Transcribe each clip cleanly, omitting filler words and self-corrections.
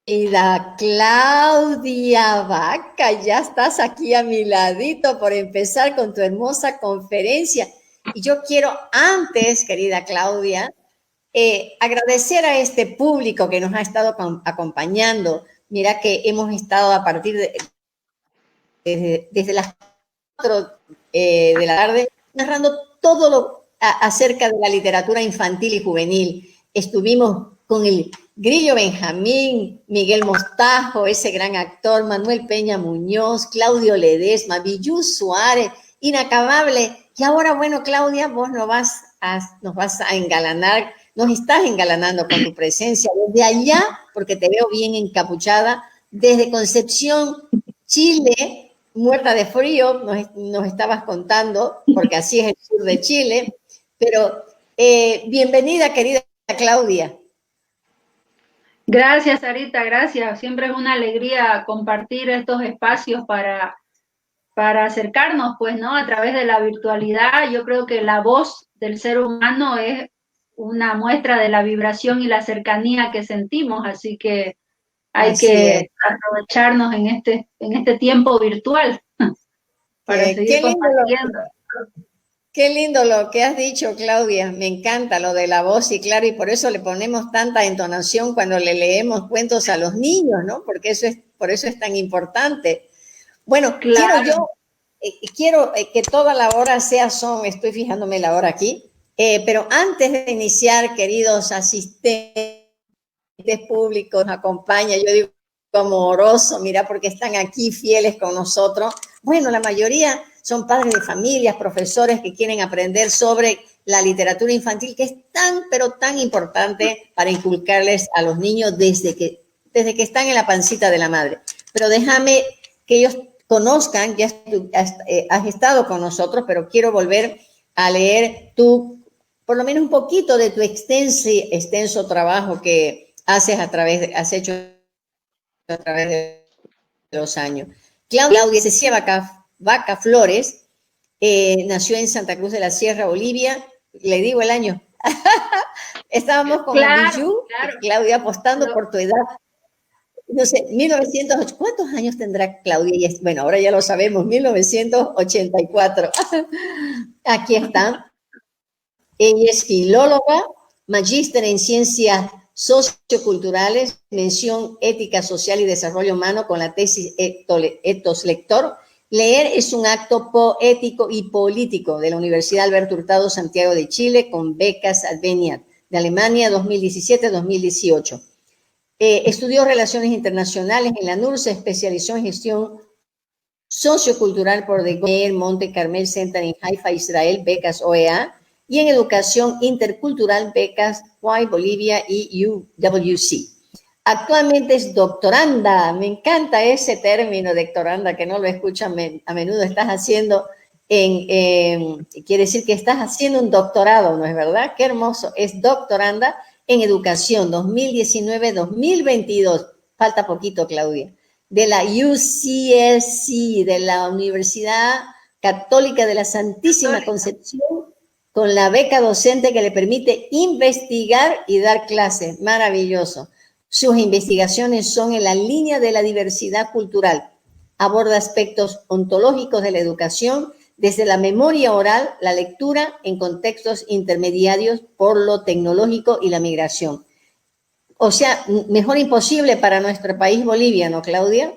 Querida Claudia Vaca, ya estás aquí a mi ladito por empezar con tu hermosa conferencia. Y yo quiero antes, querida Claudia, agradecer a este público que nos ha estado acompañando. Mira que hemos estado a partir desde las 4 de la tarde narrando todo acerca de la literatura infantil y juvenil. Estuvimos con el Grillo Benjamín, Miguel Mostajo, ese gran actor, Manuel Peña Muñoz, Claudio Ledesma, Villú Suárez, inacabable. Y ahora, bueno, Claudia, vos nos vas a engalanar, nos estás engalanando con tu presencia desde allá, porque te veo bien encapuchada, desde Concepción, Chile, muerta de frío, nos estabas contando, porque así es el sur de Chile. Pero bienvenida, querida Claudia. Gracias, Sarita, gracias. Siempre es una alegría compartir estos espacios para acercarnos, pues, ¿no? A través de la virtualidad. Yo creo que la voz del ser humano es una muestra de la vibración y la cercanía que sentimos, así que hay que aprovecharnos en este tiempo virtual para seguir compartiendo. Qué lindo lo que has dicho, Claudia. Me encanta lo de la voz y claro, y por eso le ponemos tanta entonación cuando le leemos cuentos a los niños, ¿no? Porque por eso es tan importante. Bueno, claro. quiero que toda la hora sea estoy fijándome la hora aquí, pero antes de iniciar, queridos asistentes públicos, nos acompaña, yo digo amoroso, mira, porque están aquí fieles con nosotros. Bueno, la mayoría son padres de familias, profesores que quieren aprender sobre la literatura infantil, que es tan, pero tan importante para inculcarles a los niños desde que están en la pancita de la madre. Pero déjame que ellos conozcan, ya has estado con nosotros, pero quiero volver a leer por lo menos un poquito de tu extenso trabajo que has hecho a través de los años. Claudia Cecilia Vaca Flores nació en Santa Cruz de la Sierra, Bolivia. Le digo el año. Estábamos con Bijou, Claudia, apostando por tu edad. No sé, 1908. ¿Cuántos años tendrá Claudia? Bueno, ahora ya lo sabemos, 1984. Aquí está. Ella es filóloga, magíster en ciencias socioculturales, mención ética social y desarrollo humano con la tesis Ethos Lector. Leer es un acto poético y político de la Universidad Alberto Hurtado Santiago de Chile con becas Adveniat de Alemania 2017-2018. Estudió Relaciones Internacionales en la NUR, se especializó en gestión sociocultural por The Goyer Monte Carmel Center en Haifa, Israel, becas OEA, y en Educación Intercultural, becas Y Bolivia y UWC. Actualmente es doctoranda, me encanta ese término, doctoranda, que no lo escuchan a menudo, quiere decir que estás haciendo un doctorado, ¿no es verdad? Qué hermoso, es doctoranda en Educación 2019-2022, falta poquito, Claudia, de la UCSC, de la Universidad Católica de la Santísima Concepción, con la beca docente que le permite investigar y dar clases. Maravilloso. Sus investigaciones son en la línea de la diversidad cultural. Aborda aspectos ontológicos de la educación, desde la memoria oral, la lectura en contextos intermediarios por lo tecnológico y la migración. O sea, mejor imposible para nuestro país Bolivia, ¿no, Claudia?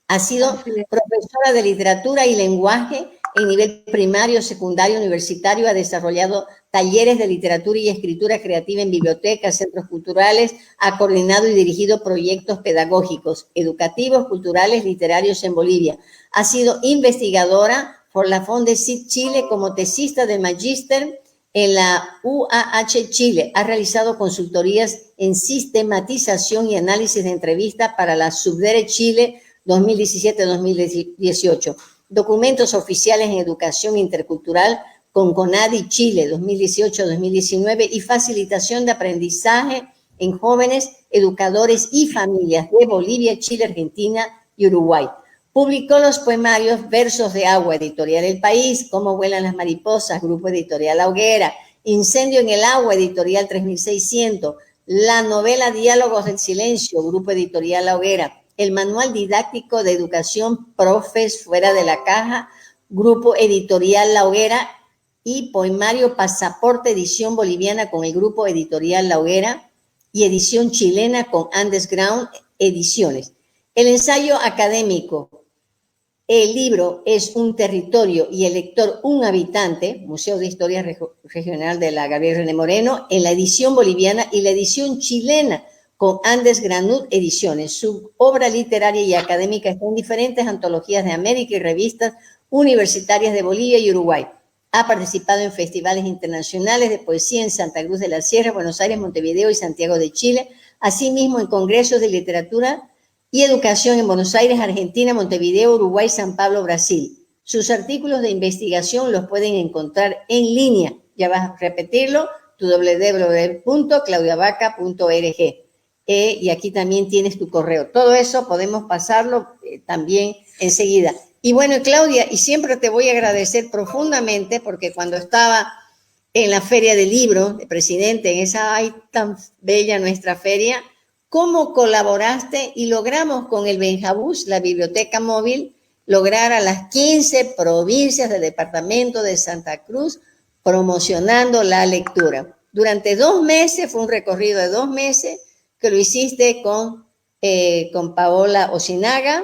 Ha sido profesora de literatura y lenguaje en nivel primario, secundario, universitario. Ha desarrollado talleres de literatura y escritura creativa en bibliotecas, centros culturales. Ha coordinado y dirigido proyectos pedagógicos, educativos, culturales, literarios en Bolivia. Ha sido investigadora por la Fondesit Chile como tesista de magíster en la UAH Chile. Ha realizado consultorías en sistematización y análisis de entrevistas para la Subdere Chile 2017-2018. Documentos oficiales en educación intercultural con CONADI Chile 2018-2019 y facilitación de aprendizaje en jóvenes, educadores y familias de Bolivia, Chile, Argentina y Uruguay. Publicó los poemarios Versos de Agua, editorial El País, Cómo vuelan las mariposas, grupo editorial La Hoguera, Incendio en el Agua, editorial 3600, la novela Diálogos del Silencio, Grupo Editorial La Hoguera, el Manual Didáctico de Educación Profes Fuera de la Caja, Grupo Editorial La Hoguera, y poemario Pasaporte, edición boliviana con el Grupo Editorial La Hoguera, y edición chilena con Underground Ediciones. El ensayo académico, el libro es Un territorio y el lector un habitante, Museo de Historia Regional de la Gabriel René Moreno, en la edición boliviana, y la edición chilena con Andes Granut Ediciones. Su obra literaria y académica está en diferentes antologías de América y revistas universitarias de Bolivia y Uruguay. Ha participado en festivales internacionales de poesía en Santa Cruz de la Sierra, Buenos Aires, Montevideo y Santiago de Chile, asimismo en congresos de literatura y educación en Buenos Aires, Argentina, Montevideo, Uruguay, San Pablo, Brasil. Sus artículos de investigación los pueden encontrar en línea. Ya vas a repetirlo, www.claudiavaca.org. Y aquí también tienes tu correo. Todo eso podemos pasarlo también enseguida. Y bueno, Claudia, y siempre te voy a agradecer profundamente, porque cuando estaba en la Feria del Libro de Presidente, en esa, ay, tan bella nuestra feria, cómo colaboraste y logramos con el Benjabús, la biblioteca móvil, lograr a las 15 provincias del departamento de Santa Cruz promocionando la lectura. Durante 2 meses, fue un recorrido de 2 meses, que lo hiciste con Paola Osinaga,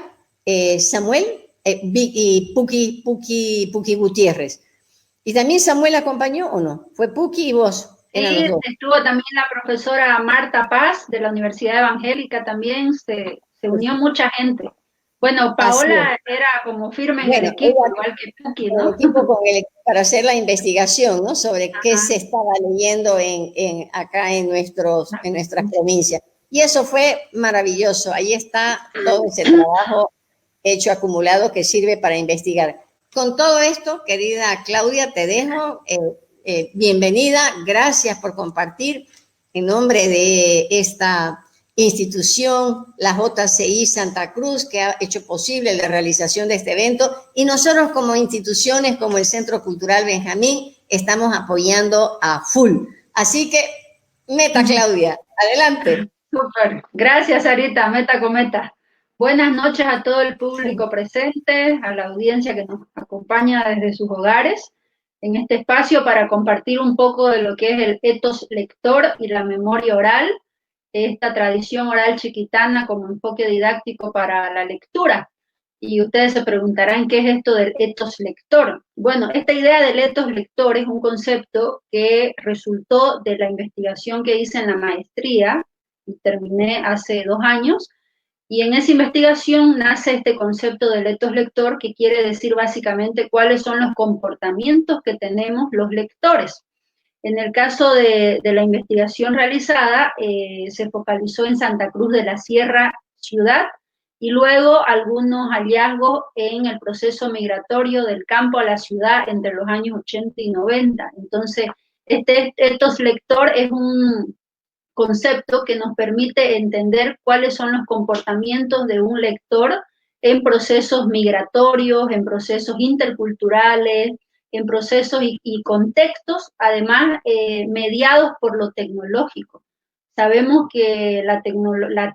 Samuel, y Puki Gutiérrez. ¿Y también Samuel acompañó o no? ¿Fue Puki y vos? Sí, estuvo también la profesora Marta Paz de la Universidad Evangélica, también se unió mucha gente. Bueno, Paola era como firme en el equipo, igual que Puki, ¿no? El equipo para hacer la investigación, ¿no? Sobre qué se estaba leyendo acá en nuestras provincias. Y eso fue maravilloso. Ahí está todo ese trabajo hecho acumulado que sirve para investigar. Con todo esto, querida Claudia, te dejo. Bienvenida, gracias por compartir en nombre de esta institución, la JCI Santa Cruz, que ha hecho posible la realización de este evento, y nosotros como instituciones, como el Centro Cultural Benjamín, estamos apoyando a full. Así que, meta, Claudia, adelante. Súper, gracias Sarita, meta con meta. Buenas noches a todo el público presente, a la audiencia que nos acompaña desde sus hogares, en este espacio para compartir un poco de lo que es el etos lector y la memoria oral, esta tradición oral chiquitana como enfoque didáctico para la lectura. Y ustedes se preguntarán qué es esto del etos lector. Bueno, esta idea del etos lector es un concepto que resultó de la investigación que hice en la maestría y terminé hace 2 años. Y en esa investigación nace este concepto del etos lector, que quiere decir básicamente cuáles son los comportamientos que tenemos los lectores. En el caso de la investigación realizada, se focalizó en Santa Cruz de la Sierra ciudad y luego algunos hallazgos en el proceso migratorio del campo a la ciudad entre los años 80 y 90. Entonces, este etos lector es un concepto que nos permite entender cuáles son los comportamientos de un lector en procesos migratorios, en procesos interculturales, en procesos y contextos, además mediados por lo tecnológico. Sabemos que la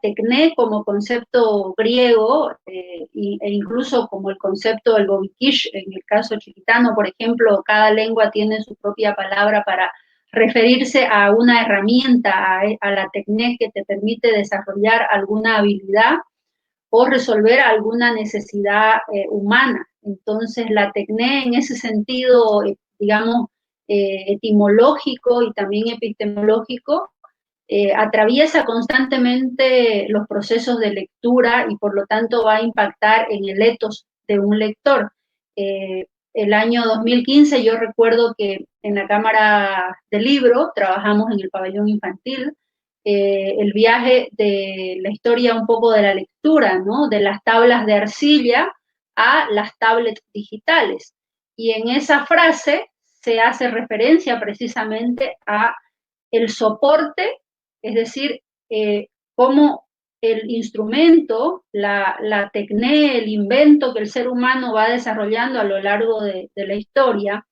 tecné como concepto griego e incluso como el concepto del bobikish, en el caso chiquitano, por ejemplo, cada lengua tiene su propia palabra para referirse a una herramienta, a la tecné que te permite desarrollar alguna habilidad o resolver alguna necesidad humana. Entonces, la tecné en ese sentido, digamos, etimológico y también epistemológico, atraviesa constantemente los procesos de lectura y por lo tanto va a impactar en el etos de un lector. El año 2015 yo recuerdo que en la Cámara del Libro trabajamos en el pabellón infantil, el viaje de la historia un poco de la lectura, ¿no? De las tablas de arcilla a las tablets digitales. Y en esa frase se hace referencia precisamente a el soporte, es decir, cómo el instrumento, la tecné, el invento que el ser humano va desarrollando a lo largo de la historia,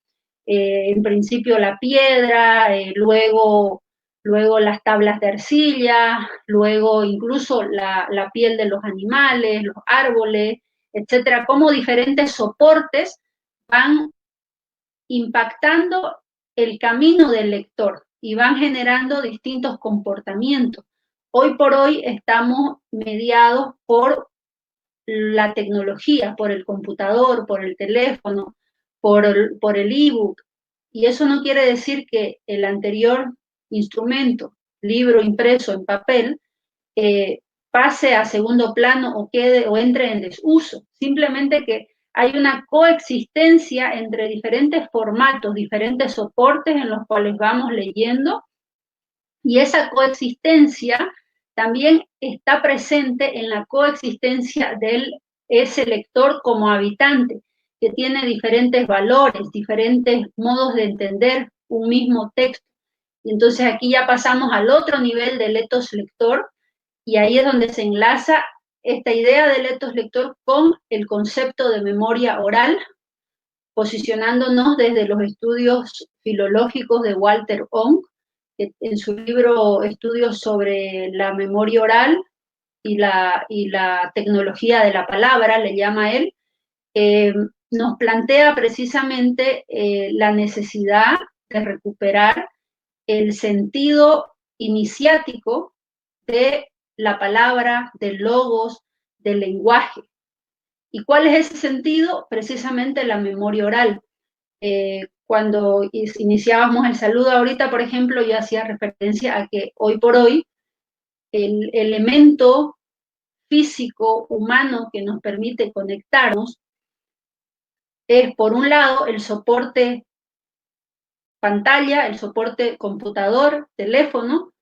en principio la piedra, luego luego las tablas de arcilla, luego incluso la piel de los animales, los árboles, etcétera, como diferentes soportes van impactando el camino del lector y van generando distintos comportamientos. Hoy por hoy estamos mediados por la tecnología, por el computador, por el teléfono, por el ebook. Y eso no quiere decir que el anterior instrumento, libro impreso en papel, pase a segundo plano o quede o entre en desuso. Simplemente que hay una coexistencia entre diferentes formatos, diferentes soportes en los cuales vamos leyendo, y esa coexistencia también está presente en la coexistencia de ese lector como habitante, que tiene diferentes valores, diferentes modos de entender un mismo texto. Y entonces aquí ya pasamos al otro nivel del etos lector, y ahí es donde se enlaza esta idea del etos lector con el concepto de memoria oral, posicionándonos desde los estudios filológicos de Walter Ong, que en su libro Estudios sobre la memoria oral y la tecnología de la palabra, le llama él, nos plantea precisamente la necesidad de recuperar el sentido iniciático de la palabra, del logos, del lenguaje. ¿Y cuál es ese sentido? Precisamente la memoria oral. Cuando iniciábamos el saludo ahorita, por ejemplo, yo hacía referencia a que hoy por hoy el elemento físico, humano, que nos permite conectarnos es, por un lado, el soporte pantalla, el soporte computador, teléfono,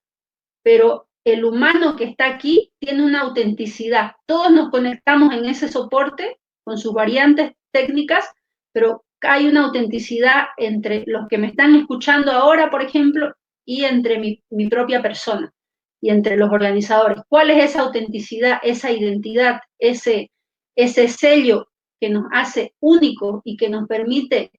pero el humano que está aquí tiene una autenticidad. Todos nos conectamos en ese soporte con sus variantes técnicas, pero hay una autenticidad entre los que me están escuchando ahora, por ejemplo, y entre mi propia persona y entre los organizadores. ¿Cuál es esa autenticidad, esa identidad, ese sello que nos hace únicos y que nos permite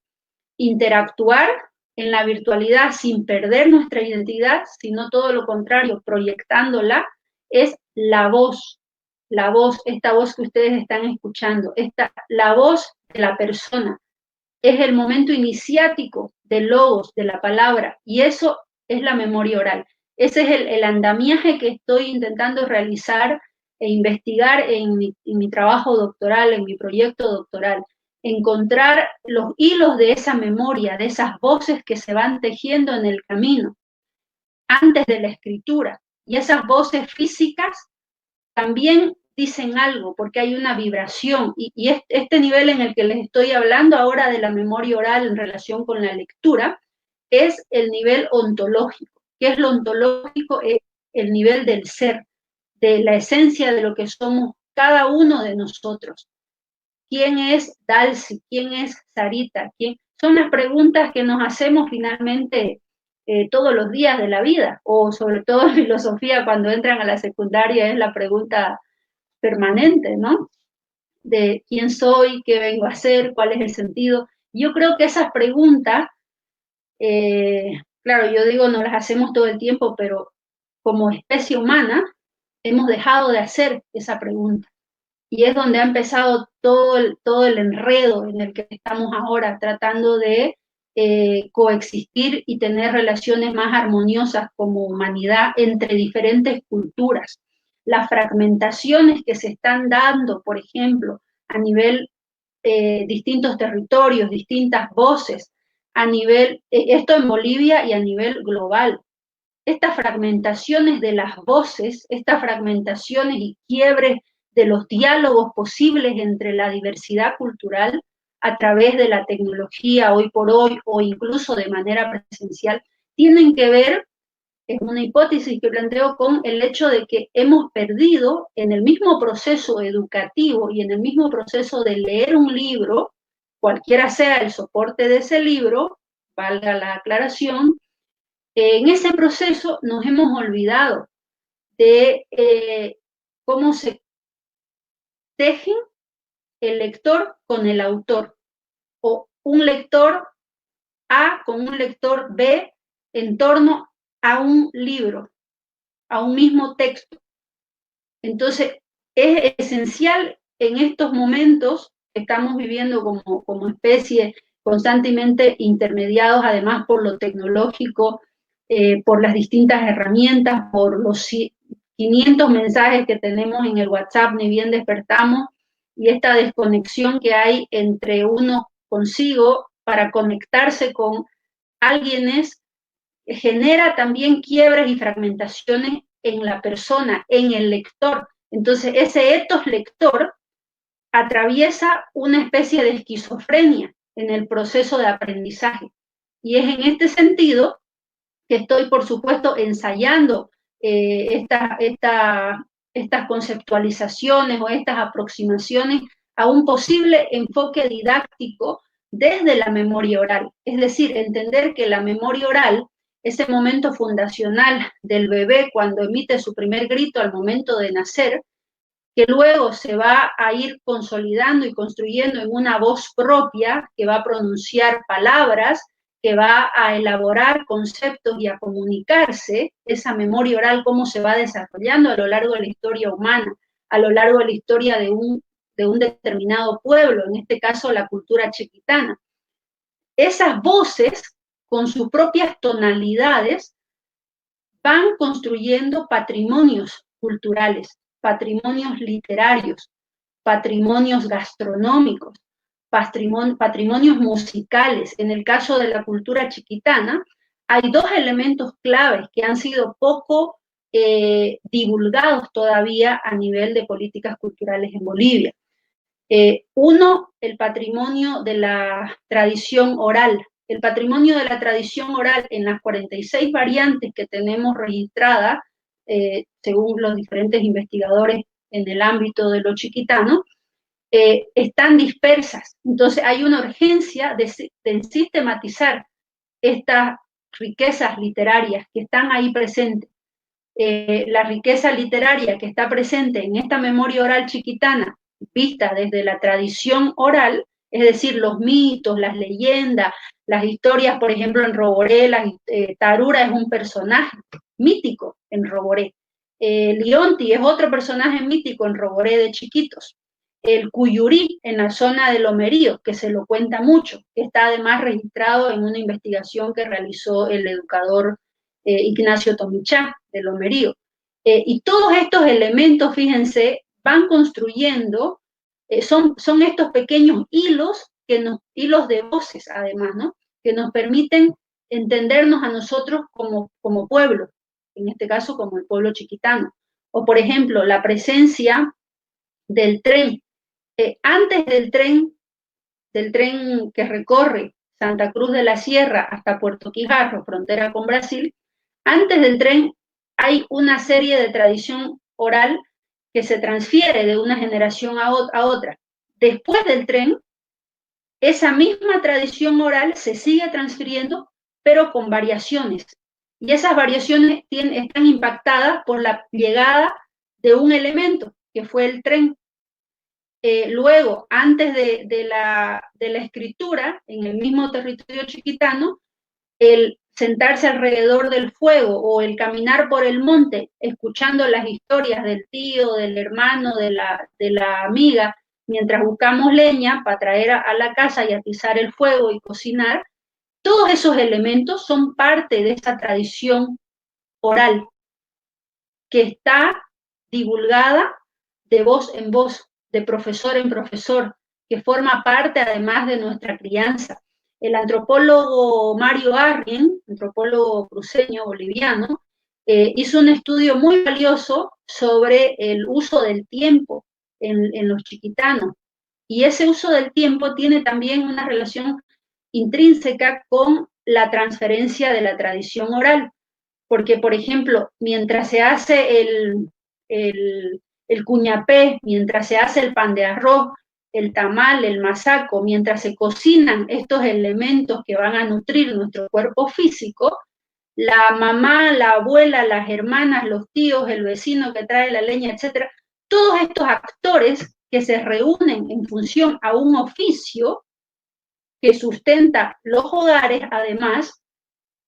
interactuar en la virtualidad sin perder nuestra identidad, sino todo lo contrario, proyectándola? Es la voz, esta voz que ustedes están escuchando, la voz de la persona. Es el momento iniciático del logos, de la palabra, y eso es la memoria oral. Ese es el andamiaje que estoy intentando realizar e investigar en mi trabajo doctoral, en mi proyecto doctoral. Encontrar los hilos de esa memoria, de esas voces que se van tejiendo en el camino, antes de la escritura. Y esas voces físicas también dicen algo, porque hay una vibración. Y este nivel en el que les estoy hablando ahora de la memoria oral en relación con la lectura, es el nivel ontológico. ¿Qué es lo ontológico? Es el nivel del ser, de la esencia de lo que somos cada uno de nosotros. ¿Quién es Dalsi? ¿Quién es Sarita? ¿Quién? Son las preguntas que nos hacemos finalmente todos los días de la vida, o sobre todo en filosofía, cuando entran a la secundaria, es la pregunta permanente, ¿no? De quién soy, qué vengo a hacer, cuál es el sentido. Yo creo que esas preguntas, claro, yo digo, no las hacemos todo el tiempo, pero como especie humana hemos dejado de hacer esa pregunta. Y es donde ha empezado todo el enredo en el que estamos ahora, tratando de coexistir y tener relaciones más armoniosas como humanidad entre diferentes culturas. Las fragmentaciones que se están dando, por ejemplo, a nivel distintos territorios, distintas voces, a nivel, esto en Bolivia y a nivel global. Estas fragmentaciones de las voces, estas fragmentaciones y quiebres de los diálogos posibles entre la diversidad cultural a través de la tecnología hoy por hoy o incluso de manera presencial, tienen que ver, es una hipótesis que planteo, con el hecho de que hemos perdido en el mismo proceso educativo y en el mismo proceso de leer un libro, cualquiera sea el soporte de ese libro, valga la aclaración, en ese proceso nos hemos olvidado de cómo se tejen el lector con el autor, o un lector A con un lector B en torno a un libro, a un mismo texto. Entonces, es esencial en estos momentos que estamos viviendo como especie, constantemente intermediados además por lo tecnológico, por las distintas herramientas, por los 500 mensajes que tenemos en el WhatsApp, ni bien despertamos, y esta desconexión que hay entre uno consigo para conectarse con alguienes, genera también quiebres y fragmentaciones en la persona, en el lector. Entonces, ese etos lector atraviesa una especie de esquizofrenia en el proceso de aprendizaje. Y es en este sentido que estoy, por supuesto, ensayando estas conceptualizaciones o estas aproximaciones a un posible enfoque didáctico desde la memoria oral. Es decir, entender que la memoria oral, ese momento fundacional del bebé cuando emite su primer grito al momento de nacer, que luego se va a ir consolidando y construyendo en una voz propia que va a pronunciar palabras, que va a elaborar conceptos y a comunicarse, esa memoria oral, cómo se va desarrollando a lo largo de la historia humana, a lo largo de la historia de un determinado pueblo, en este caso la cultura chiquitana. Esas voces, con sus propias tonalidades, van construyendo patrimonios culturales, patrimonios literarios, patrimonios gastronómicos, patrimonios musicales. En el caso de la cultura chiquitana, hay dos elementos claves que han sido poco divulgados todavía a nivel de políticas culturales en Bolivia. Uno, el patrimonio de la tradición oral. El patrimonio de la tradición oral en las 46 variantes que tenemos registradas, según los diferentes investigadores en el ámbito de lo chiquitano, están dispersas. Entonces hay una urgencia de sistematizar estas riquezas literarias que están ahí presentes. La riqueza literaria que está presente en esta memoria oral chiquitana, vista desde la tradición oral, es decir, los mitos, las leyendas, las historias, por ejemplo, en Roboré, Tarura es un personaje mítico en Roboré. Lionti es otro personaje mítico en Roboré de chiquitos. El Cuyurí en la zona de Lomerío, que se lo cuenta mucho, que está además registrado en una investigación que realizó el educador Ignacio Tomichá de Lomerío. Y todos estos elementos, fíjense, van construyendo, son estos pequeños hilos, hilos de voces además, ¿no? Que nos permiten entendernos a nosotros como pueblo, en este caso como el pueblo chiquitano. O por ejemplo, la presencia del tren. Antes del tren que recorre Santa Cruz de la Sierra hasta Puerto Quijarro, frontera con Brasil, antes del tren hay una serie de tradición oral que se transfiere de una generación a otra. Después del tren, esa misma tradición oral se sigue transfiriendo, pero con variaciones. Y esas variaciones están impactadas por la llegada de un elemento, que fue el tren. Luego, antes de la escritura, en el mismo territorio chiquitano, el sentarse alrededor del fuego o el caminar por el monte, escuchando las historias del tío, del hermano, de la amiga, mientras buscamos leña para traer a la casa y atizar el fuego y cocinar, todos esos elementos son parte de esa tradición oral que está divulgada de voz en voz, de profesor en profesor, que forma parte además de nuestra crianza. El antropólogo Mario Arrin, antropólogo cruceño boliviano, hizo un estudio muy valioso sobre el uso del tiempo en los chiquitanos. Y ese uso del tiempo tiene también una relación intrínseca con la transferencia de la tradición oral. Porque, por ejemplo, mientras se hace el cuñapé, mientras se hace el pan de arroz, el tamal, el masaco, mientras se cocinan estos elementos que van a nutrir nuestro cuerpo físico, la mamá, la abuela, las hermanas, los tíos, el vecino que trae la leña, etcétera, todos estos actores que se reúnen en función a un oficio que sustenta los hogares, además,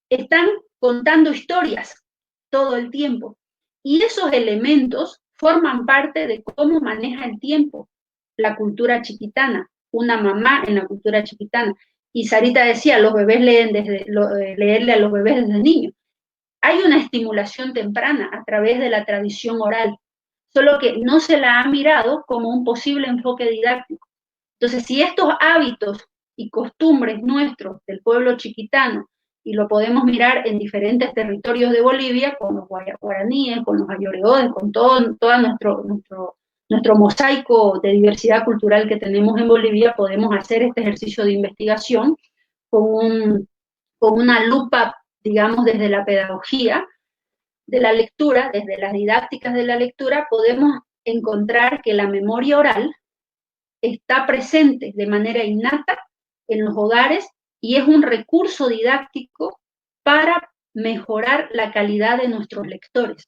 están contando historias todo el tiempo. Y esos elementos forman parte de cómo maneja el tiempo la cultura chiquitana, una mamá en la cultura chiquitana. Y Sarita decía, los bebés leen leerle a los bebés desde niños. Hay una estimulación temprana a través de la tradición oral, solo que no se la ha mirado como un posible enfoque didáctico. Entonces, si estos hábitos y costumbres nuestros del pueblo chiquitano, y lo podemos mirar en diferentes territorios de Bolivia, con los guaraníes, con los ayoreodes, con todo nuestro mosaico de diversidad cultural que tenemos en Bolivia, podemos hacer este ejercicio de investigación con una lupa, digamos, desde la pedagogía de la lectura, desde las didácticas de la lectura, podemos encontrar que la memoria oral está presente de manera innata en los hogares y es un recurso didáctico para mejorar la calidad de nuestros lectores.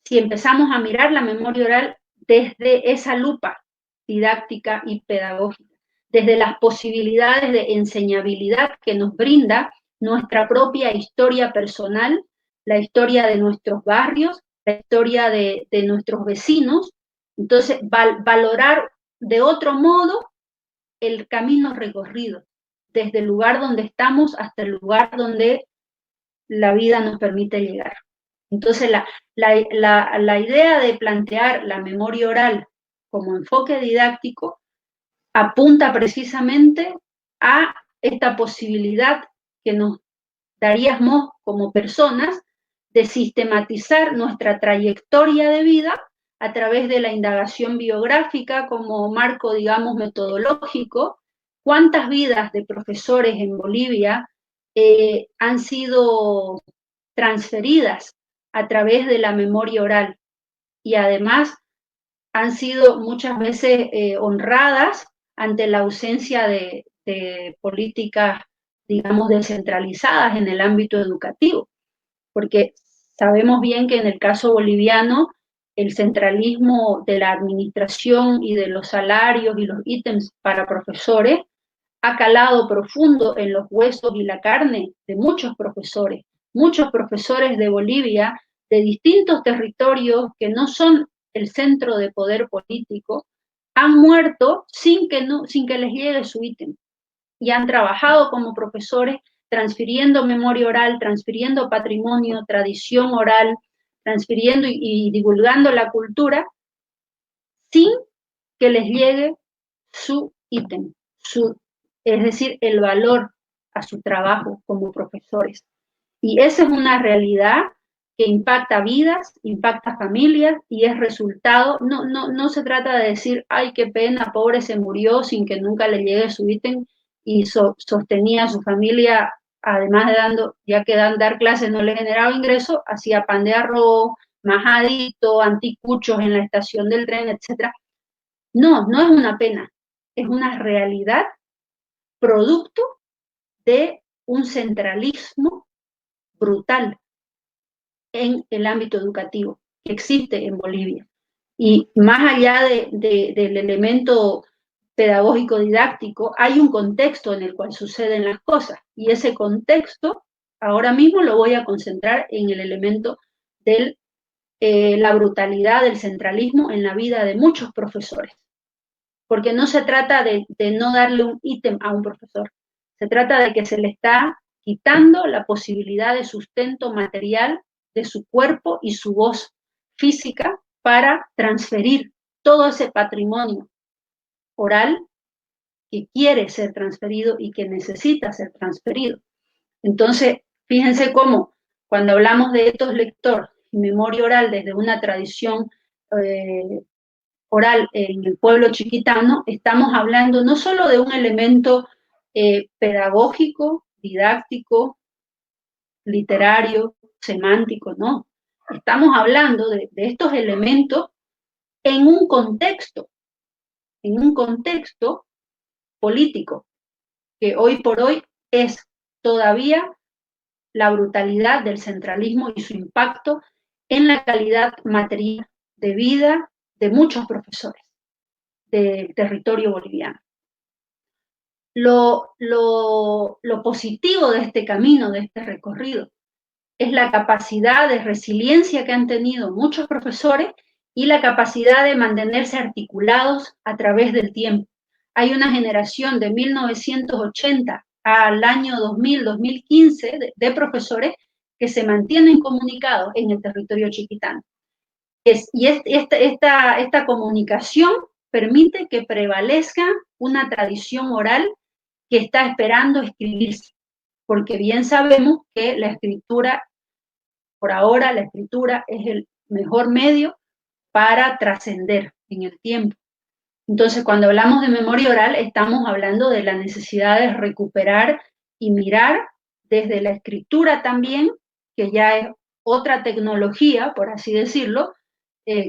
Si empezamos a mirar la memoria oral desde esa lupa didáctica y pedagógica, desde las posibilidades de enseñabilidad que nos brinda nuestra propia historia personal, la historia de nuestros barrios, la historia de nuestros vecinos, entonces valorar de otro modo el camino recorrido, desde el lugar donde estamos hasta el lugar donde la vida nos permite llegar. Entonces, la idea de plantear la memoria oral como enfoque didáctico apunta precisamente a esta posibilidad que nos daríamos como personas de sistematizar nuestra trayectoria de vida a través de la indagación biográfica como marco, digamos, metodológico. ¿Cuántas vidas de profesores en Bolivia han sido transferidas a través de la memoria oral? Y además han sido muchas veces honradas ante la ausencia de políticas, digamos, descentralizadas en el ámbito educativo, porque sabemos bien que en el caso boliviano el centralismo de la administración y de los salarios y los ítems para profesores ha calado profundo en los huesos y la carne de muchos profesores de Bolivia, de distintos territorios que no son el centro de poder político, han muerto sin que les llegue su ítem y han trabajado como profesores transfiriendo memoria oral, transfiriendo patrimonio, tradición oral, transfiriendo y divulgando la cultura sin que les llegue su ítem, es decir, el valor a su trabajo como profesores. Y esa es una realidad que impacta vidas, impacta familias y es resultado, no se trata de decir, ay, qué pena, pobre, se murió sin que nunca le llegue su ítem y sostenía a su familia, además de ya que dar clases no le generaba ingreso, hacía pan de arroz, majadito, anticuchos en la estación del tren, etc. No es una pena, es una realidad producto de un centralismo brutal en el ámbito educativo que existe en Bolivia. Y más allá del elemento pedagógico didáctico, hay un contexto en el cual suceden las cosas. Y ese contexto, ahora mismo lo voy a concentrar en el elemento de la brutalidad del centralismo en la vida de muchos profesores. Porque no se trata de no darle un ítem a un profesor, se trata de que se le está quitando la posibilidad de sustento material de su cuerpo y su voz física para transferir todo ese patrimonio oral que quiere ser transferido y que necesita ser transferido. Entonces, fíjense cómo cuando hablamos de etos lector y memoria oral desde una tradición oral en el pueblo chiquitano, estamos hablando no solo de un elemento pedagógico, didáctico, literario, semántico, no. Estamos hablando de estos elementos en un contexto político, que hoy por hoy es todavía la brutalidad del centralismo y su impacto en la calidad material de vida de muchos profesores del territorio boliviano. lo positivo de este camino, de este recorrido, es la capacidad de resiliencia que han tenido muchos profesores y la capacidad de mantenerse articulados a través del tiempo. Hay una generación de 1980 al año 2000, 2015 de profesores que se mantienen comunicados en el territorio chiquitano. Y esta comunicación permite que prevalezca una tradición oral que está esperando escribirse, porque bien sabemos que la escritura, por ahora, la escritura es el mejor medio para trascender en el tiempo. Entonces, cuando hablamos de memoria oral, estamos hablando de la necesidad de recuperar y mirar desde la escritura también, que ya es otra tecnología, por así decirlo,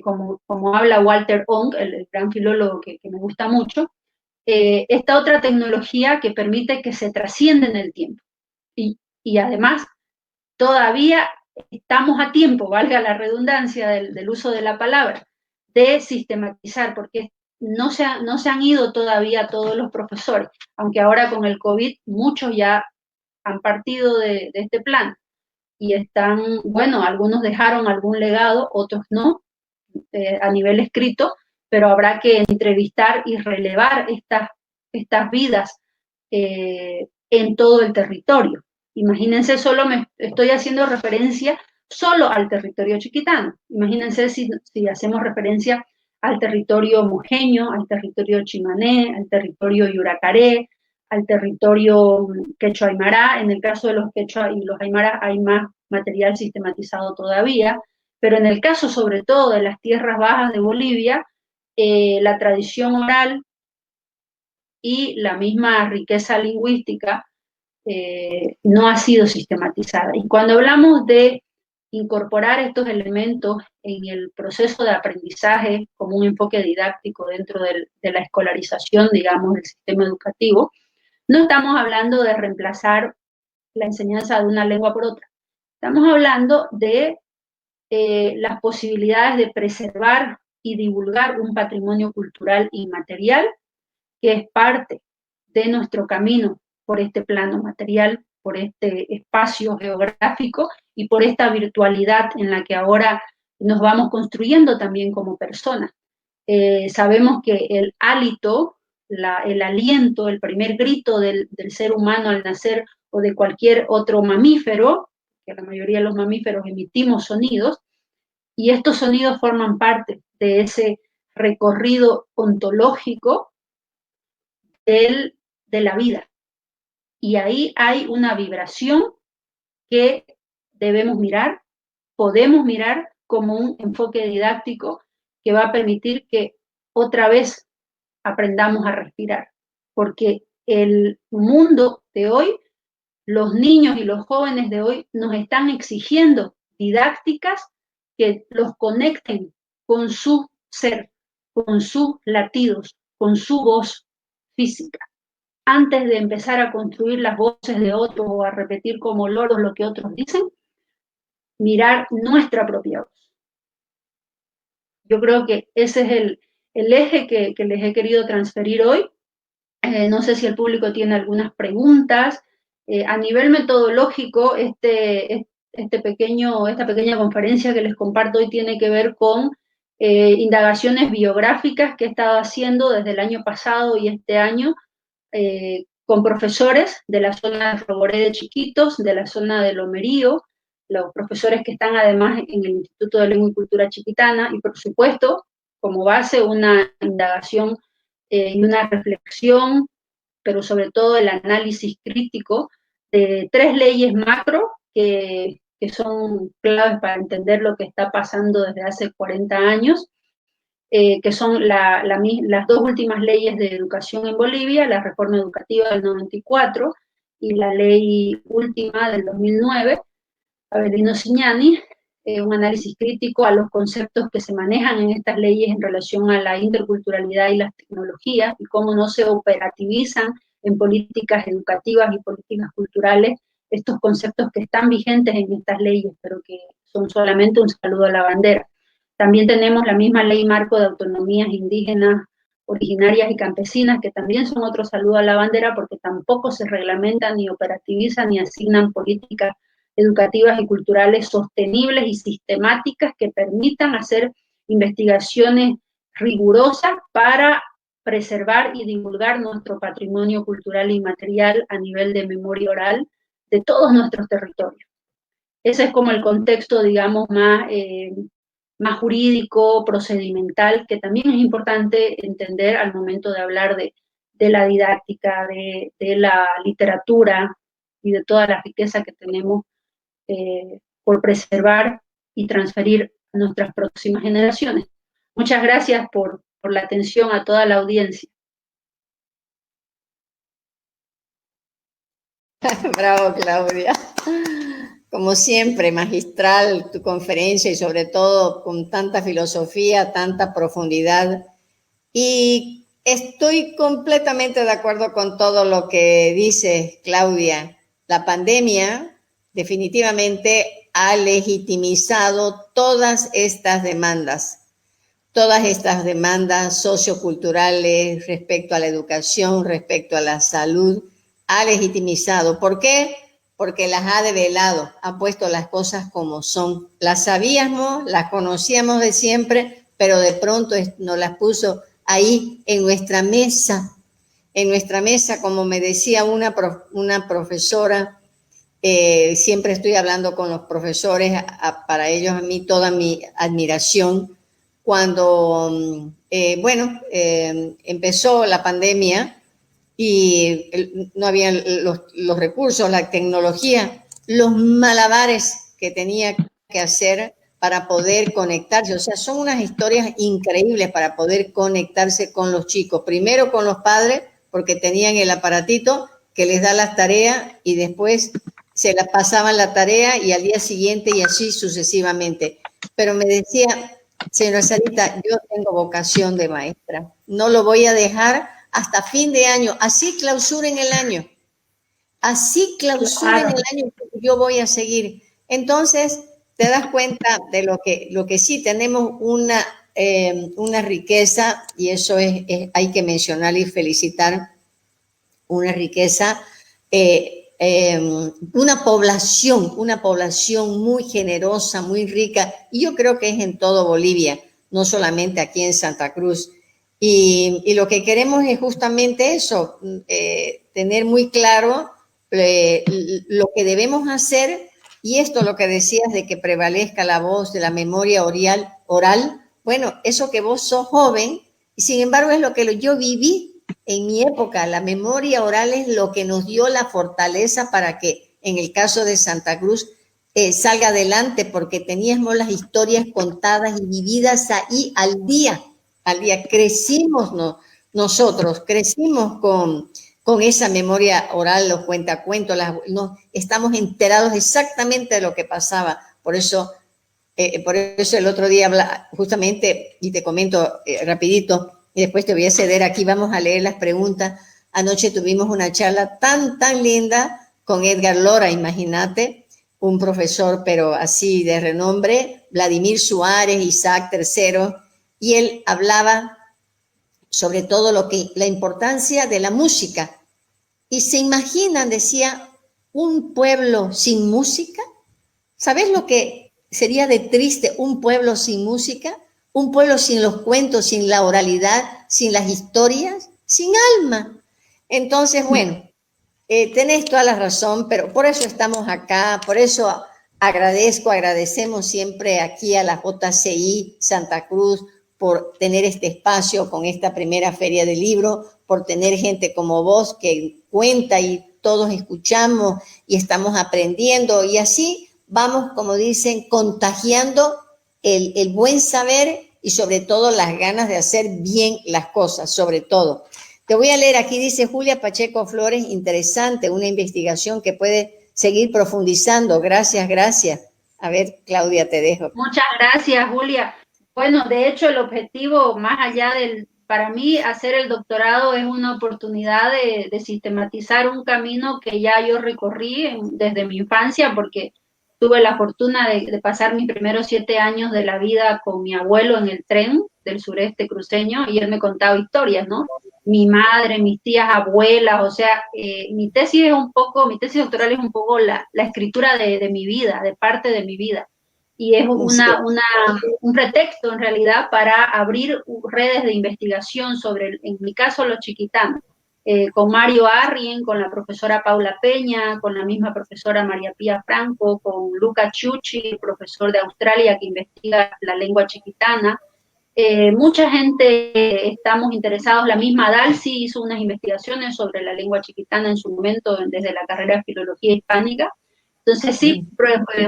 como habla Walter Ong, el gran filólogo que me gusta mucho, esta otra tecnología que permite que se trascienda en el tiempo. Y además, todavía estamos a tiempo, valga la redundancia del uso de la palabra, de sistematizar, porque no se han ido todavía todos los profesores, aunque ahora con el COVID muchos ya han partido de este plan y están, bueno, algunos dejaron algún legado, otros no, a nivel escrito, pero habrá que entrevistar y relevar estas vidas en todo el territorio. Imagínense, solo me estoy haciendo referencia solo al territorio chiquitano. Imagínense si hacemos referencia al territorio mojeño, al territorio chimané, al territorio yuracaré, al territorio quechua aymara. En el caso de los quechua y los aymara hay más material sistematizado todavía, pero en el caso sobre todo de las tierras bajas de Bolivia, la tradición oral y la misma riqueza lingüística no ha sido sistematizada. Y cuando hablamos de incorporar estos elementos en el proceso de aprendizaje como un enfoque didáctico dentro de la escolarización, digamos, del sistema educativo, no estamos hablando de reemplazar la enseñanza de una lengua por otra. Estamos hablando de las posibilidades de preservar y divulgar un patrimonio cultural inmaterial que es parte de nuestro camino por este plano material, por este espacio geográfico y por esta virtualidad en la que ahora nos vamos construyendo también como personas. Sabemos que el hálito, el aliento, el primer grito del ser humano al nacer o de cualquier otro mamífero, que la mayoría de los mamíferos emitimos sonidos, y estos sonidos forman parte de ese recorrido ontológico de la vida. Y ahí hay una vibración que debemos mirar, podemos mirar como un enfoque didáctico que va a permitir que otra vez aprendamos a respirar. Porque el mundo de hoy, los niños y los jóvenes de hoy nos están exigiendo didácticas que los conecten con su ser, con sus latidos, con su voz física. Antes de empezar a construir las voces de otros o a repetir como loros lo que otros dicen, mirar nuestra propia voz. Yo creo que ese es el eje que les he querido transferir hoy. No sé si el público tiene algunas preguntas. A nivel metodológico, esta pequeña conferencia que les comparto hoy tiene que ver con indagaciones biográficas que he estado haciendo desde el año pasado y este año con profesores de la zona de Roboré de Chiquitos, de la zona de Lomerío, los profesores que están además en el Instituto de Lengua y Cultura Chiquitana, y por supuesto, como base, una indagación y una reflexión, pero sobre todo el análisis crítico de 3 leyes macro que son claves para entender lo que está pasando desde hace 40 años, que son las 2 últimas leyes de educación en Bolivia, la reforma educativa del 94 y la ley última del 2009, Avelino Ziñani, un análisis crítico a los conceptos que se manejan en estas leyes en relación a la interculturalidad y las tecnologías y cómo no se operativizan en políticas educativas y políticas culturales estos conceptos que están vigentes en estas leyes, pero que son solamente un saludo a la bandera. También tenemos la misma ley marco de autonomías indígenas, originarias y campesinas, que también son otro saludo a la bandera, porque tampoco se reglamentan ni operativizan ni asignan políticas educativas y culturales sostenibles y sistemáticas que permitan hacer investigaciones rigurosas para preservar y divulgar nuestro patrimonio cultural e inmaterial a nivel de memoria oral de todos nuestros territorios. Ese es como el contexto, digamos, más jurídico, procedimental, que también es importante entender al momento de hablar de la didáctica, de la literatura y de toda la riqueza que tenemos por preservar y transferir a nuestras próximas generaciones. Muchas gracias por la atención a toda la audiencia. Bravo, Claudia. Como siempre, magistral tu conferencia y sobre todo con tanta filosofía, tanta profundidad. Y estoy completamente de acuerdo con todo lo que dice Claudia. La pandemia definitivamente ha legitimizado todas estas demandas socioculturales respecto a la educación, respecto a la salud, ha legitimizado. ¿Por qué? Porque las ha develado, ha puesto las cosas como son. Las sabíamos, las conocíamos de siempre, pero de pronto nos las puso ahí en nuestra mesa. En nuestra mesa, como me decía una profesora, siempre estoy hablando con los profesores, para ellos a mí toda mi admiración. Cuando, empezó la pandemia, y no había los recursos, la tecnología, los malabares que tenía que hacer para poder conectarse. O sea, son unas historias increíbles para poder conectarse con los chicos. Primero con los padres, porque tenían el aparatito que les da las tareas y después se las pasaban la tarea y al día siguiente y así sucesivamente. Pero me decía, señora Sarita, yo tengo vocación de maestra. No lo voy a dejar hasta fin de año, así clausuren el año, yo voy a seguir. Entonces, te das cuenta de lo que sí tenemos una riqueza, y eso hay que mencionar y felicitar, una riqueza, una población muy generosa, muy rica, y yo creo que es en todo Bolivia, no solamente aquí en Santa Cruz. Y lo que queremos es justamente eso, tener muy claro lo que debemos hacer, y esto lo que decías de que prevalezca la voz de la memoria oral, bueno, eso que vos sos joven, y sin embargo es lo que yo viví en mi época. La memoria oral es lo que nos dio la fortaleza para que en el caso de Santa Cruz salga adelante, porque teníamos las historias contadas y vividas ahí al día. Crecimos nosotros, crecimos con esa memoria oral, los cuentacuentos, estamos enterados exactamente de lo que pasaba. Por eso el otro día justamente, y te comento rapidito, y después te voy a ceder aquí, vamos a leer las preguntas. Anoche tuvimos una charla tan linda con Edgar Lora, imagínate, un profesor, pero así de renombre, Vladimir Suárez, Isaac III, y él hablaba sobre todo la importancia de la música. Y se imaginan, decía, un pueblo sin música. ¿Sabes lo que sería de triste un pueblo sin música? Un pueblo sin los cuentos, sin la oralidad, sin las historias, sin alma. Entonces, bueno, tenés toda la razón, pero por eso estamos acá, por eso agradecemos siempre aquí a la JCI Santa Cruz por tener este espacio con esta primera feria del libro, por tener gente como vos que cuenta y todos escuchamos y estamos aprendiendo, y así vamos, como dicen, contagiando el buen saber y sobre todo las ganas de hacer bien las cosas, sobre todo. Te voy a leer, aquí dice Julia Pacheco Flores, interesante, una investigación que puede seguir profundizando. Gracias. A ver, Claudia, te dejo. Muchas gracias, Julia. Bueno, de hecho, el objetivo, más allá para mí, hacer el doctorado es una oportunidad de sistematizar un camino que ya yo recorrí desde mi infancia, porque Tuve la fortuna de pasar mis primeros 7 años de la vida con mi abuelo en el tren del sureste cruceño y él me contaba historias, ¿no? Mi madre, mis tías, abuelas, o sea, mi tesis doctoral es un poco la escritura de mi vida, de parte de mi vida. Y es un pretexto en realidad para abrir redes de investigación sobre, en mi caso, los chiquitanos. Con Mario Arrien, con la profesora Paula Peña, con la misma profesora María Pía Franco, con Luca Ciucci, profesor de Australia que investiga la lengua chiquitana. Mucha gente estamos interesados, la misma Dalsi hizo unas investigaciones sobre la lengua chiquitana en su momento desde la carrera de Filología Hispánica. Entonces sí,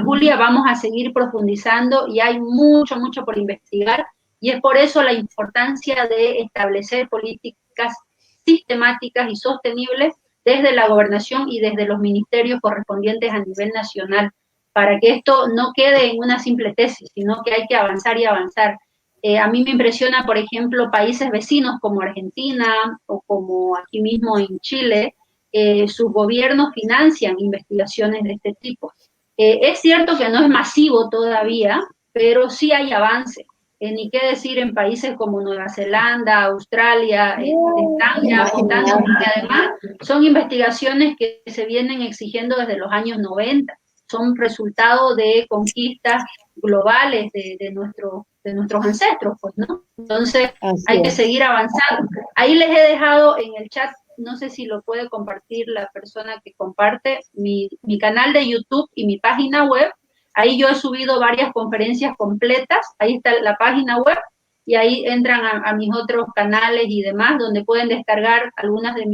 Julia, vamos a seguir profundizando y hay mucho, mucho por investigar y es por eso la importancia de establecer políticas sistemáticas y sostenibles desde la gobernación y desde los ministerios correspondientes a nivel nacional, para que esto no quede en una simple tesis, sino que hay que avanzar y avanzar. A mí me impresiona, por ejemplo, países vecinos como Argentina o como aquí mismo en Chile, sus gobiernos financian investigaciones de este tipo. Es cierto que no es masivo todavía, pero sí hay avance. Ni qué decir en países como Nueva Zelanda, Australia, están ya apuntando, porque además son investigaciones que se vienen exigiendo desde los años 90, son resultado de conquistas globales de nuestros ancestros, pues, ¿no? Entonces hay que seguir avanzando. Ahí les he dejado en el chat, no sé si lo puede compartir la persona que comparte, mi canal de YouTube y mi página web. Ahí yo he subido varias conferencias completas, ahí está la página web y ahí entran a mis otros canales y demás, donde pueden descargar algunas de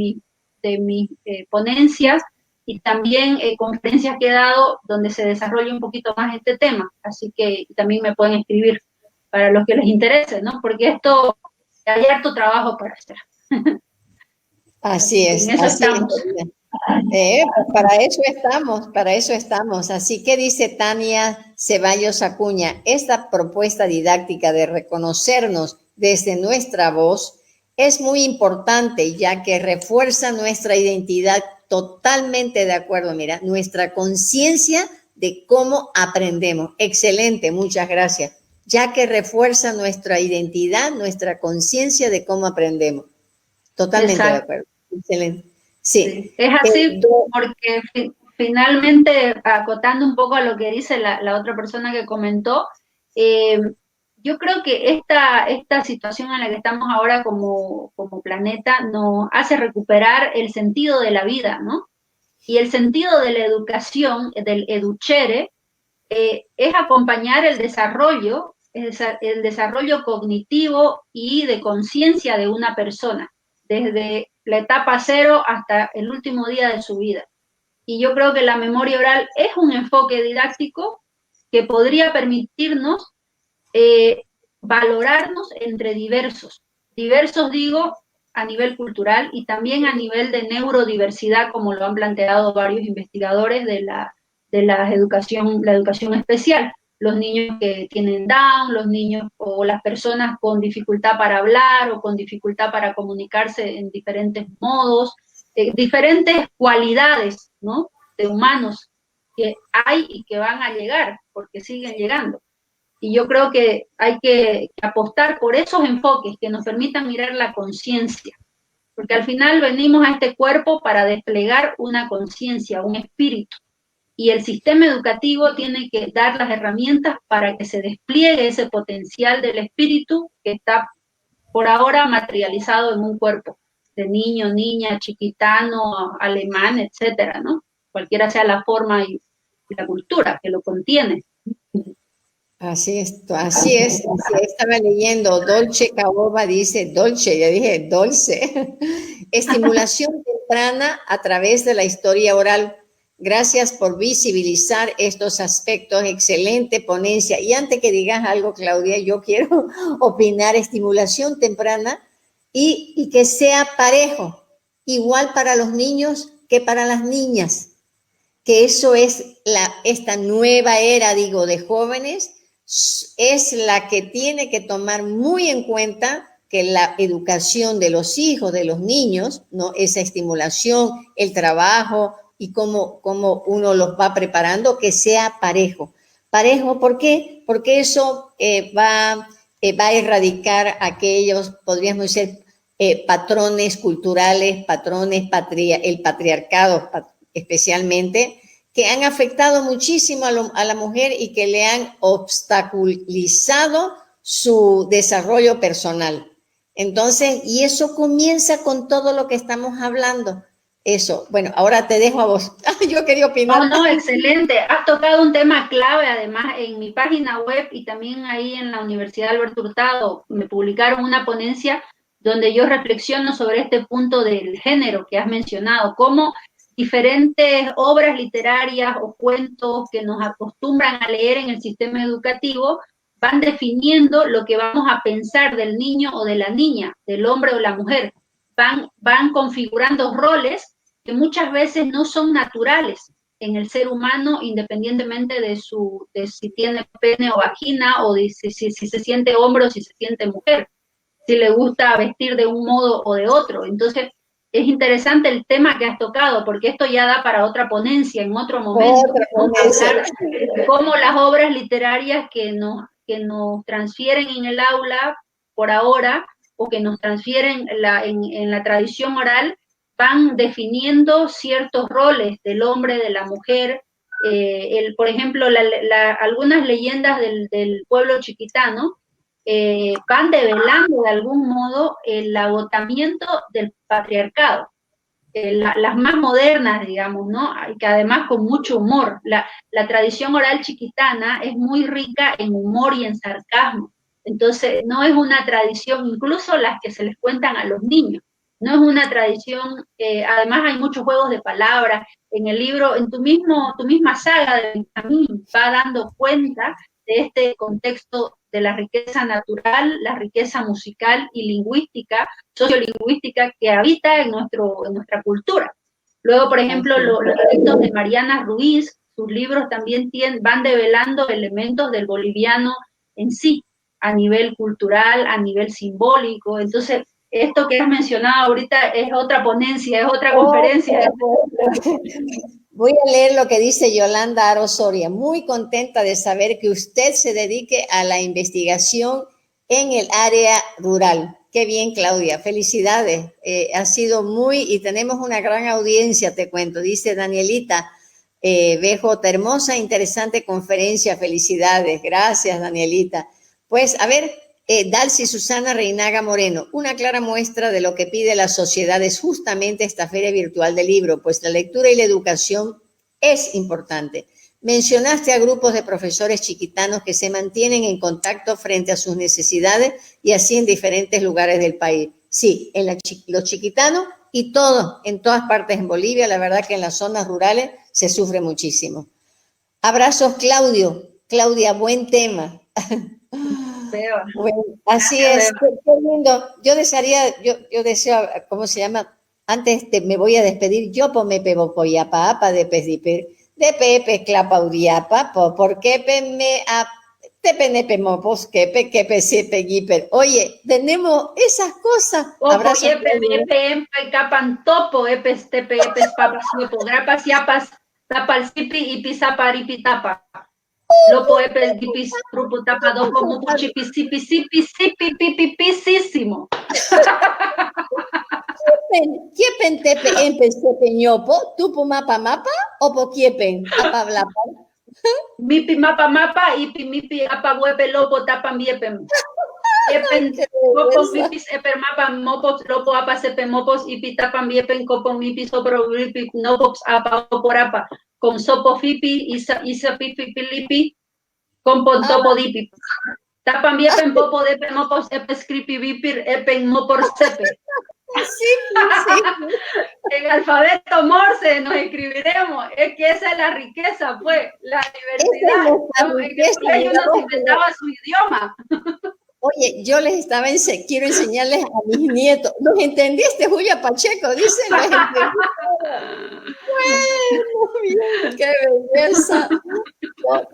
mis ponencias y también conferencias que he dado donde se desarrolla un poquito más este tema. Así que también me pueden escribir para los que les interese, ¿no? Porque esto hay harto trabajo para hacer. Así es. En eso estamos. Pues para eso estamos. Así que dice Tania Ceballos Acuña, esta propuesta didáctica de reconocernos desde nuestra voz es muy importante, ya que refuerza nuestra identidad. Totalmente de acuerdo, mira, nuestra conciencia de cómo aprendemos. Excelente, muchas gracias. Ya que refuerza nuestra identidad, nuestra conciencia de cómo aprendemos. Totalmente Exacto. De acuerdo. Excelente. Sí. Es así porque finalmente, acotando un poco a lo que dice la otra persona que comentó, yo creo que esta situación en la que estamos ahora como planeta nos hace recuperar el sentido de la vida, ¿no? Y el sentido de la educación, del educere, es acompañar el desarrollo cognitivo y de conciencia de una persona, desde la etapa 0 hasta el último día de su vida. Y yo creo que la memoria oral es un enfoque didáctico que podría permitirnos valorarnos entre diversos digo, a nivel cultural y también a nivel de neurodiversidad, como lo han planteado varios investigadores de la educación especial. Los niños que tienen Down, los niños o las personas con dificultad para hablar o con dificultad para comunicarse en diferentes modos, diferentes cualidades, ¿no?, de humanos que hay y que van a llegar, porque siguen llegando. Y yo creo que hay que apostar por esos enfoques que nos permitan mirar la conciencia, porque al final venimos a este cuerpo para desplegar una conciencia, un espíritu, y el sistema educativo tiene que dar las herramientas para que se despliegue ese potencial del espíritu que está por ahora materializado en un cuerpo de niño, niña, chiquitano, alemán, etcétera, ¿no? Cualquiera sea la forma y la cultura que lo contiene. Así es. Estaba leyendo, Dolce Caoba dice, Dolce, ya dije, Dolce. Estimulación temprana a través de la historia oral. Gracias por visibilizar estos aspectos. Excelente ponencia. Y antes que digas algo, Claudia, yo quiero opinar estimulación temprana y que sea parejo, igual para los niños que para las niñas. Que eso es esta nueva era, digo, de jóvenes, es la que tiene que tomar muy en cuenta que la educación de los hijos, de los niños, ¿no?, esa estimulación, el trabajo, y cómo uno los va preparando, que sea parejo. Parejo, ¿por qué? Porque eso va a erradicar aquellos, podríamos decir, patrones culturales, patrones, el patriarcado especialmente, que han afectado muchísimo a la mujer y que le han obstaculizado su desarrollo personal. Entonces, y eso comienza con todo lo que estamos hablando. Eso, bueno, ahora te dejo a vos. Yo quería opinar. No, excelente. Has tocado un tema clave, además, en mi página web y también ahí en la Universidad Alberto Hurtado. Me publicaron una ponencia donde yo reflexiono sobre este punto del género que has mencionado, cómo diferentes obras literarias o cuentos que nos acostumbran a leer en el sistema educativo van definiendo lo que vamos a pensar del niño o de la niña, del hombre o la mujer. Van configurando roles que muchas veces no son naturales en el ser humano, independientemente de si tiene pene o vagina, o de si se siente hombre o si se siente mujer, si le gusta vestir de un modo o de otro. Entonces, es interesante el tema que has tocado, porque esto ya da para otra ponencia en otro momento, ¿no? Hablar de cómo las obras literarias que nos transfieren en el aula por ahora, o que nos transfieren en la tradición oral, van definiendo ciertos roles del hombre, de la mujer. Por ejemplo, algunas leyendas del pueblo chiquitano van develando de algún modo el agotamiento del patriarcado. Las más modernas, digamos, ¿no? Y que además con mucho humor. La tradición oral chiquitana es muy rica en humor y en sarcasmo. Entonces, no es una tradición, incluso las que se les cuentan a los niños, no es una tradición, además hay muchos juegos de palabras. En el libro, en tu misma saga de Benjamín, va dando cuenta de este contexto de la riqueza natural, la riqueza musical y lingüística, sociolingüística que habita en nuestra cultura. Luego, por ejemplo, los textos de Mariana Ruiz, sus libros también van develando elementos del boliviano en sí, a nivel cultural, a nivel simbólico. Entonces, esto que has mencionado ahorita es otra ponencia, es otra conferencia. Voy a leer lo que dice Yolanda Aro Soria. Muy contenta de saber que usted se dedique a la investigación en el área rural. Qué bien, Claudia. Felicidades. Ha sido y tenemos una gran audiencia, te cuento. Dice Danielita BJ, hermosa, interesante conferencia. Felicidades. Gracias, Danielita. Pues, a ver, Dalcy Susana Reinaga Moreno, una clara muestra de lo que pide la sociedad es justamente esta feria virtual del libro, pues la lectura y la educación es importante. Mencionaste a grupos de profesores chiquitanos que se mantienen en contacto frente a sus necesidades y así en diferentes lugares del país. Sí, los chiquitanos y en todas partes en Bolivia, la verdad que en las zonas rurales se sufre muchísimo. Abrazos, Claudia, buen tema. Bueno, así es, qué lindo. Yo deseo, ¿cómo se llama? Antes me voy a despedir, yo me bocoyapa, apa de pesdiper, de pepe clapa uriapa, porque me a tepenepe mopos, que sepe giper. Oye, tenemos esas cosas. Abrazos. Yepe, capan topo, epes, tepe, epes, papas, yopo, grapas, yapas, tapal, sipi, y pisapari, tapa. Lopo epes gipis grupo tapa dopo mupo chipis pisísimo. ¿Quién tepe empesepe ñopo? ¿Tupo mapa? ¿O po quién? ¿Apa blapa? Mipi mapa y apa huepe lopo tapa miepem. Yepen copo mipis eper mapa mopos lopo apa sepe mopos y pitapa miepen copo mipis opro gripi nopops apa por apa. Con sopo fipi, isa pipi pilipi, con pontopo dipi. Tapan biepen popo de mopos epes cripi vipir epen mopor sepe. Sí. En alfabeto Morse nos escribiremos. Es que esa es la riqueza, pues, la diversidad. En el colegio nos inventaba su idioma. Oye, yo quiero enseñarles a mis nietos. ¿Los entendiste, Julia Pacheco? Dicen, los entendí. Bueno, bien, qué belleza.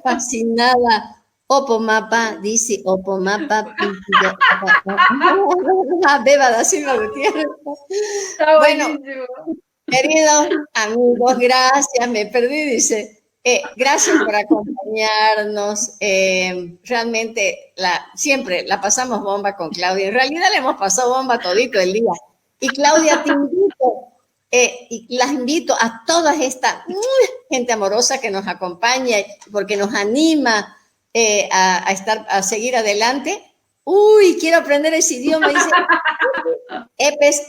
Fascinada. Opomapa, dice Opomapa. Beba da Silva Gutiérrez. Está buenísimo. Queridos amigos, gracias, me perdí, dice. Gracias por acompañarnos. Realmente siempre la pasamos bomba con Claudia. En realidad le hemos pasado bomba todito el día. Y Claudia, te invito, y las invito a toda esta gente amorosa que nos acompaña, porque nos anima a seguir adelante. Uy, quiero aprender ese idioma. Dice, Epes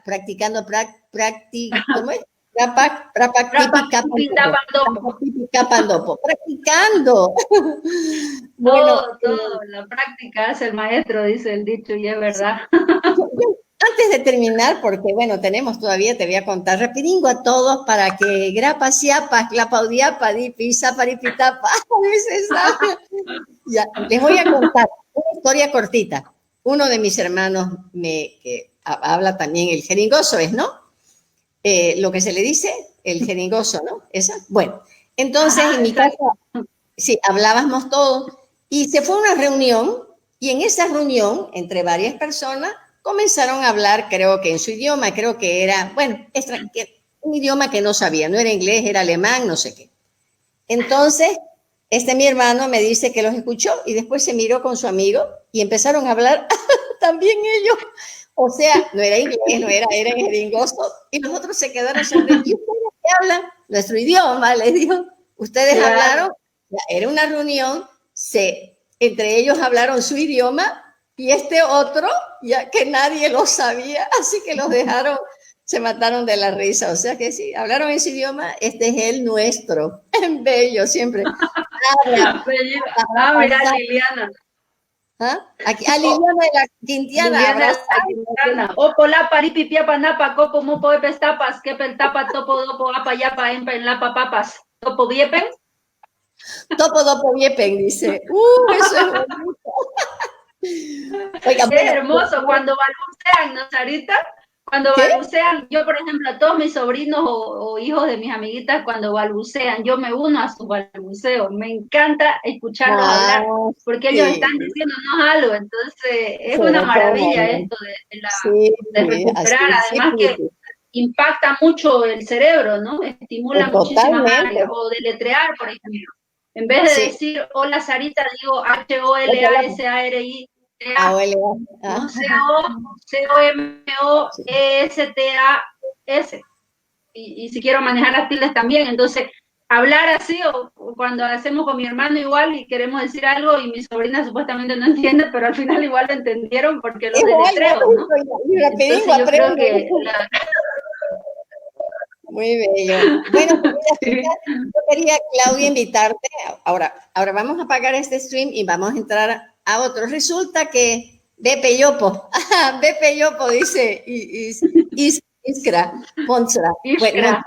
practicando, ¿cómo es? Practicando. Bueno, todo, la práctica hace el maestro, dice el dicho, y es verdad. Antes de terminar, porque bueno, tenemos todavía, te voy a contar rapidingo a todos para que grapa, siapa, clapaudiapa, dipisa, paripitapa, ya, les voy a contar una historia cortita. Uno de mis hermanos que habla también el jeringoso, ¿no? Lo que se le dice, el jeringoso, ¿no? ¿Esa? Bueno, entonces en mi casa, sí, hablábamos todos y se fue a una reunión y en esa reunión, entre varias personas, comenzaron a hablar, creo que en su idioma, creo que era, bueno, un idioma que no sabía, no era inglés, era alemán, no sé qué. Entonces, mi hermano me dice que los escuchó y después se miró con su amigo y empezaron a hablar también ellos. O sea, no era inglés, era jeringoso. Y los otros se quedaron sonriendo. ¿Y ustedes qué hablan? Nuestro idioma, les dijo. Ustedes hablaron, era una reunión, entre ellos hablaron su idioma y otro, ya que nadie lo sabía, así que los dejaron, se mataron de la risa. O sea que sí, hablaron en su idioma, este es el nuestro. Bello, siempre. Mira, Liliana. Aquí, Liliana de la Quintiana. Liliana. Opo la paripipiapa napa copo mopo epes tapas que pel tapa topo dopo apa yapa en la papas topo viepen. Topo dopo viepen, dice. Eso es bonito. Oiga, es hermoso cuando balbucean, ¿no, Sarita? Cuando balbucean, yo por ejemplo, a todos mis sobrinos o hijos de mis amiguitas, cuando balbucean, yo me uno a sus balbuceos. Me encanta escucharlos hablar, porque ellos están diciéndonos algo. Entonces, es una maravilla esto de recuperar. Además que impacta mucho el cerebro, ¿no? Estimula muchísimas áreas. O deletrear, por ejemplo. En vez de decir, hola Sarita, digo H-O-L-A-S-A-R-I. ¿no? C-O-M-O-E-S-T-A-S. Y si quiero manejar las tildes también, entonces hablar así o cuando hacemos con mi hermano igual y queremos decir algo y mi sobrina supuestamente no entiende, pero al final igual lo entendieron porque los deletreos, ¿no? Entonces yo creo que Muy bello. Bueno, yo quería, Claudia, invitarte. Ahora vamos a apagar este stream y vamos a entrar a otro. Resulta que Bepe Yopo dice Iskra, Ponsra. Bueno,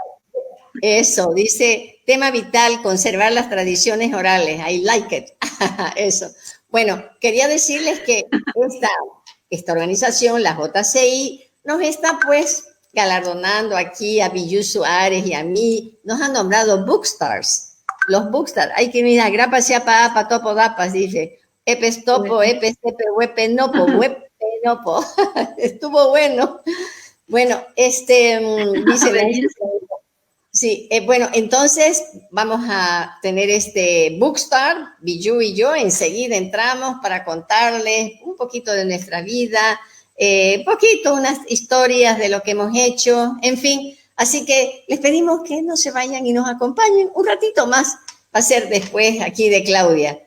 eso, dice, tema vital, conservar las tradiciones orales. I like it. Eso. Bueno, quería decirles que esta organización, la JCI, nos está pues galardonando aquí a Billu Suárez y a mí, nos han nombrado Bookstars. Los Bookstars, hay que mirar, grapa sea pa topo dapas, dice, epes topo, epes tepe, huepe nopo, estuvo bueno. Bueno, dice, sí, bueno, entonces vamos a tener Bookstar, Billu y yo, enseguida entramos para contarles un poquito de nuestra vida, unas historias de lo que hemos hecho, en fin. Así que les pedimos que no se vayan y nos acompañen un ratito más. Va a ser después aquí de Claudia.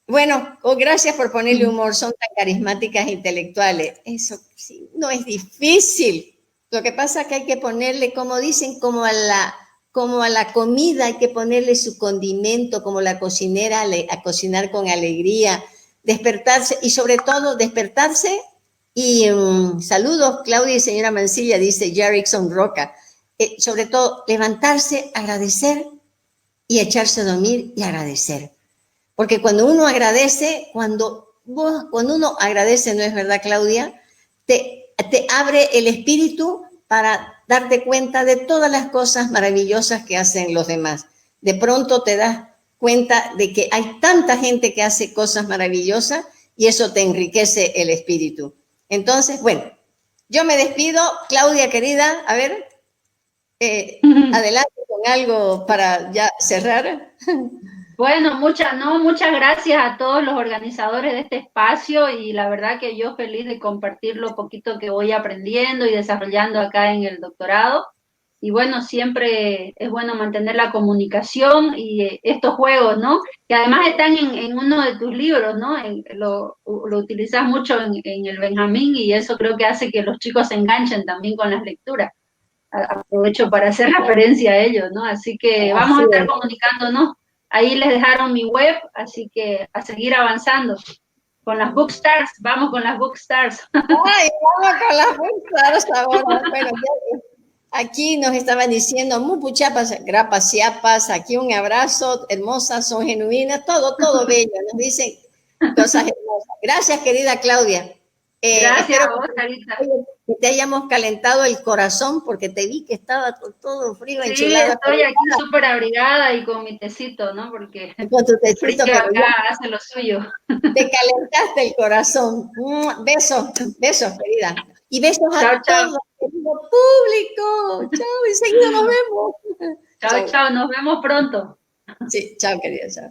Bueno, gracias por ponerle humor. Son tan carismáticas e intelectuales. Eso sí, no es difícil. Lo que pasa es que hay que ponerle, como dicen, como a la comida hay que ponerle su condimento, como la cocinera a cocinar con alegría, despertarse y sobre todo despertarse. Y saludos, Claudia y señora Mancilla, dice Jerickson Roca. Sobre todo, levantarse, agradecer y echarse a dormir y agradecer. Porque cuando uno agradece, cuando uno agradece, ¿no es verdad, Claudia? Te abre el espíritu para darte cuenta de todas las cosas maravillosas que hacen los demás. De pronto te das cuenta de que hay tanta gente que hace cosas maravillosas y eso te enriquece el espíritu. Entonces, bueno, Yo me despido. Claudia, querida, a ver, adelante con algo para ya cerrar. Bueno, muchas gracias a todos los organizadores de este espacio y la verdad que yo feliz de compartir lo poquito que voy aprendiendo y desarrollando acá en el doctorado. Y bueno, siempre es bueno mantener la comunicación y estos juegos, ¿no? Que además están en uno de tus libros, ¿no? Lo utilizas mucho en el Benjamín y eso creo que hace que los chicos se enganchen también con las lecturas. Aprovecho para hacer referencia a ellos, ¿no? Así que vamos a Así estar es. comunicándonos. Ahí les dejaron mi web, así que a seguir avanzando. Con las Bookstars, vamos con las Bookstars. Ay, vamos con las bolsas ahora. Bueno, aquí nos estaban diciendo, Mupuchapas, grapas, chiapas, aquí un abrazo, hermosas, son genuinas, todo bello. Nos dicen cosas hermosas. Gracias, querida Claudia. Gracias Espero a vos, Carita. que te hayamos calentado el corazón porque te vi que estaba todo frío, Sí, enchulada, estoy aquí súper abrigada y con mi tecito, ¿no? Porque con tu el frío tecito, pero acá ya hace lo suyo. te calentaste el corazón. Besos, besos, querida. Y besos Chao, a chao. todos, querido público. Chao, enseguida nos vemos. Chao, Chao. chao. Nos vemos pronto. Sí, chao, querida, chao.